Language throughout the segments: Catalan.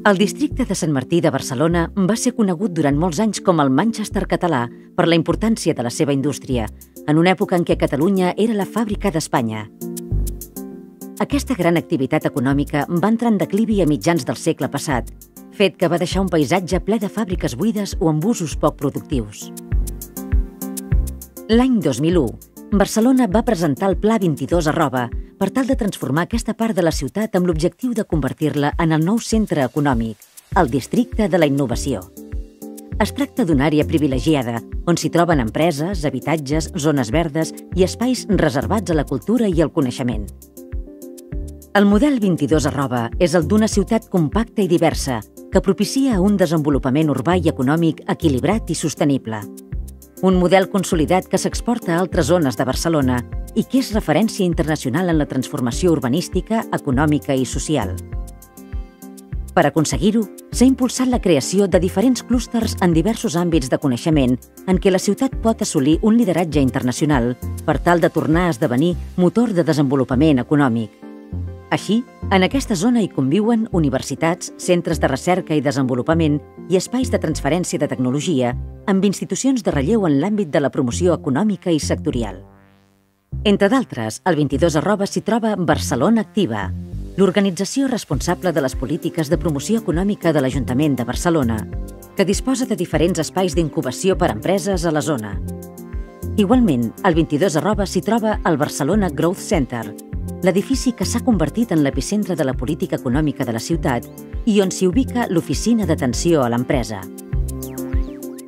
El districte de Sant Martí de Barcelona va ser conegut durant molts anys com el Manchester català per la importància de la seva indústria, en una època en què Catalunya era la fàbrica d'Espanya. Aquesta gran activitat econòmica va entrar en declivi a mitjans del segle passat, fet que va deixar un paisatge ple de fàbriques buides o amb usos poc productius. L'any 2001, Barcelona va presentar el Pla 22@ per tal de transformar aquesta part de la ciutat amb l'objectiu de convertir-la en el nou centre econòmic, el districte de la innovació. Es tracta d'una àrea privilegiada, on s'hi troben empreses, habitatges, zones verdes i espais reservats a la cultura i el coneixement. El model 22@ és el d'una ciutat compacta i diversa, que propicia un desenvolupament urbà i econòmic equilibrat i sostenible. Un model consolidat que s'exporta a altres zones de Barcelona i que és referència internacional en la transformació urbanística, econòmica i social. Per aconseguir-ho, s'ha impulsat la creació de diferents clústers en diversos àmbits de coneixement en què la ciutat pot assolir un lideratge internacional per tal de tornar a esdevenir motor de desenvolupament econòmic. Així, en aquesta zona hi conviuen universitats, centres de recerca i desenvolupament i espais de transferència de tecnologia amb institucions de relleu en l'àmbit de la promoció econòmica i sectorial. Entre d'altres, el 22@ s'hi troba Barcelona Activa, l'organització responsable de les polítiques de promoció econòmica de l'Ajuntament de Barcelona, que disposa de diferents espais d'incubació per a empreses a la zona. Igualment, al 22@ s'hi troba el Barcelona Growth Center, l'edifici que s'ha convertit en l'epicentre de la política econòmica de la ciutat i on s'hi ubica l'oficina d'atenció a l'empresa.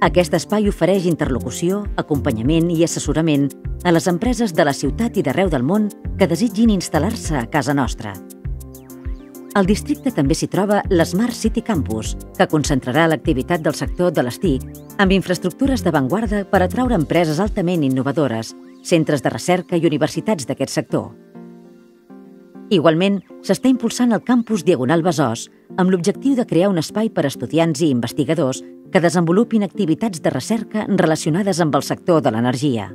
Aquest espai ofereix interlocució, acompanyament i assessorament a les empreses de la ciutat i d'arreu del món que desitgin instal·lar-se a casa nostra. Al districte també s'hi troba l'Smart City Campus, que concentrarà l'activitat del sector de les TIC amb infraestructures d'avantguarda per atraure empreses altament innovadores, centres de recerca i universitats d'aquest sector. Igualment, s'està impulsant el campus Diagonal Besòs amb l'objectiu de crear un espai per a estudiants i investigadors que desenvolupin activitats de recerca relacionades amb el sector de l'energia.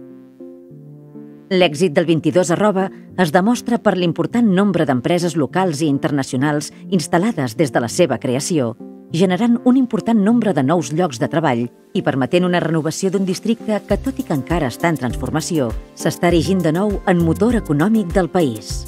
L'èxit del 22@ es demostra per l'important nombre d'empreses locals i internacionals instal·lades des de la seva creació, generant un important nombre de nous llocs de treball i permetent una renovació d'un districte que, tot i que encara està en transformació, s'està erigint de nou en motor econòmic del país.